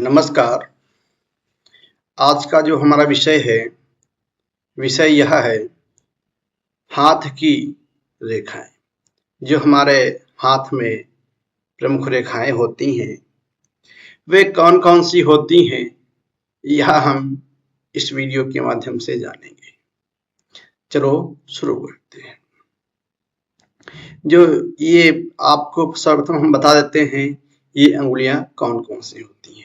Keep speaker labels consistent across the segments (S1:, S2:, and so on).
S1: नमस्कार। आज का जो हमारा विषय यह है हाथ की रेखाएं। जो हमारे हाथ में प्रमुख रेखाएं होती हैं वे कौन कौन सी होती हैं, यह हम इस वीडियो के माध्यम से जानेंगे। चलो शुरू करते हैं। जो ये आपको सर्वप्रथम हम बता देते हैं ये अंगुलियां कौन कौन सी होती हैं।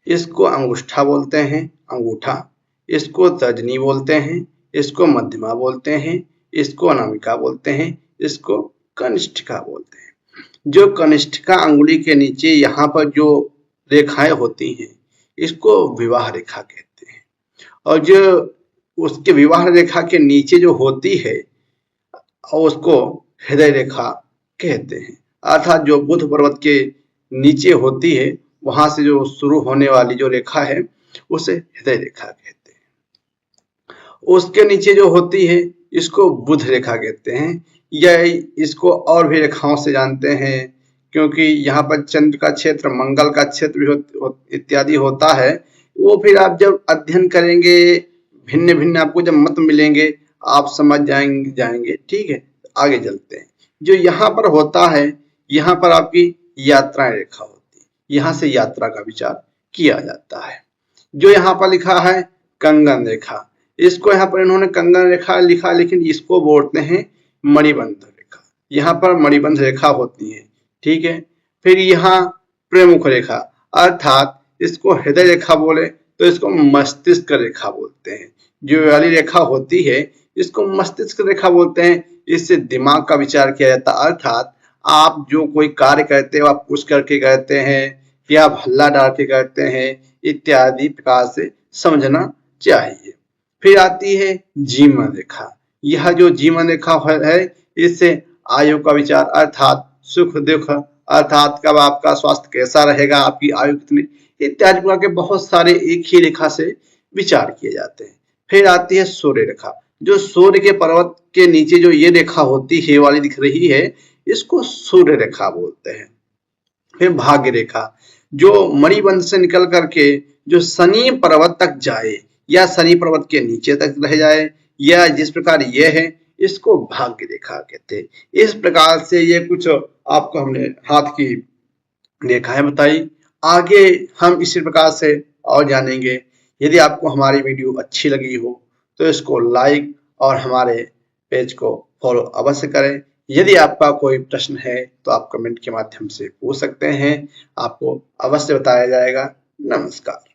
S1: इसको अंगूठा बोलते हैं, अंगूठा। इसको तर्जनी बोलते हैं, इसको मध्यमा बोलते हैं, इसको अनामिका बोलते हैं, इसको कनिष्ठिका बोलते हैं। जो कनिष्ठिका अंगुली के नीचे यहाँ पर जो रेखाएं होती हैं इसको विवाह रेखा कहते हैं, और जो उसके विवाह रेखा के नीचे जो होती है और उसको हृदय रेखा कहते हैं। अर्थात जो बुध पर्वत के नीचे होती है वहां से जो शुरू होने वाली जो रेखा है उसे हृदय रेखा कहते हैं। उसके नीचे जो होती है इसको बुध रेखा कहते हैं। यह इसको और भी रेखाओं से जानते हैं, क्योंकि यहाँ पर चंद्र का क्षेत्र, मंगल का क्षेत्र भी इत्यादि होता है। वो फिर आप जब अध्ययन करेंगे, भिन्न भिन्न आपको जब मत मिलेंगे आप समझ जाएंगे। ठीक है, आगे चलते हैं। जो यहाँ पर होता है, यहाँ पर आपकी यात्रा रेखा होती है, यहाँ से यात्रा का विचार किया जाता है। जो यहाँ पर लिखा है कंगन रेखा, इसको यहाँ पर इन्होंने कंगन रेखा लिखा, लेकिन इसको बोलते हैं मणिबंध रेखा। यहाँ पर मणिबंध रेखा होती है। ठीक है, फिर यहाँ प्रमुख रेखा, अर्थात इसको हृदय रेखा बोले तो इसको मस्तिष्क रेखा बोलते हैं। जो वाली रेखा होती है इसको मस्तिष्क रेखा बोलते हैं। इससे दिमाग का विचार किया जाता है। अर्थात आप जो कोई कार्य करते हो आप पुश करके करते हैं या आप हल्ला डाल के करते हैं, इत्यादि प्रकार से समझना चाहिए। फिर आती है जीवन रेखा। यह जो जीवन रेखा है इससे आयु का विचार, अर्थात सुख दुख, अर्थात कब आपका स्वास्थ्य कैसा रहेगा, आपकी आयु कितनी, इत्यादि प्रकार के बहुत सारे एक ही रेखा से विचार किए जाते हैं। फिर आती है सूर्य रेखा। जो सूर्य के पर्वत के नीचे जो ये रेखा होती है, वाली दिख रही है, इसको सूर्य रेखा बोलते हैं। फिर भाग्य रेखा, जो मणिबंध से निकल करके जो शनि पर्वत तक जाए या शनि पर्वत के नीचे तक रह जाए, या जिस प्रकार ये है, इसको भाग्य रेखा कहते हैं। इस प्रकार से ये कुछ आपको हमने हाथ की रेखाएं बताई। आगे हम इसी प्रकार से और जानेंगे। यदि आपको हमारी वीडियो अच्छी लगी हो तो इसको लाइक और हमारे पेज को फॉलो अवश्य करें। यदि आपका कोई प्रश्न है तो आप कमेंट के माध्यम से पूछ सकते हैं, आपको अवश्य बताया जाएगा। नमस्कार।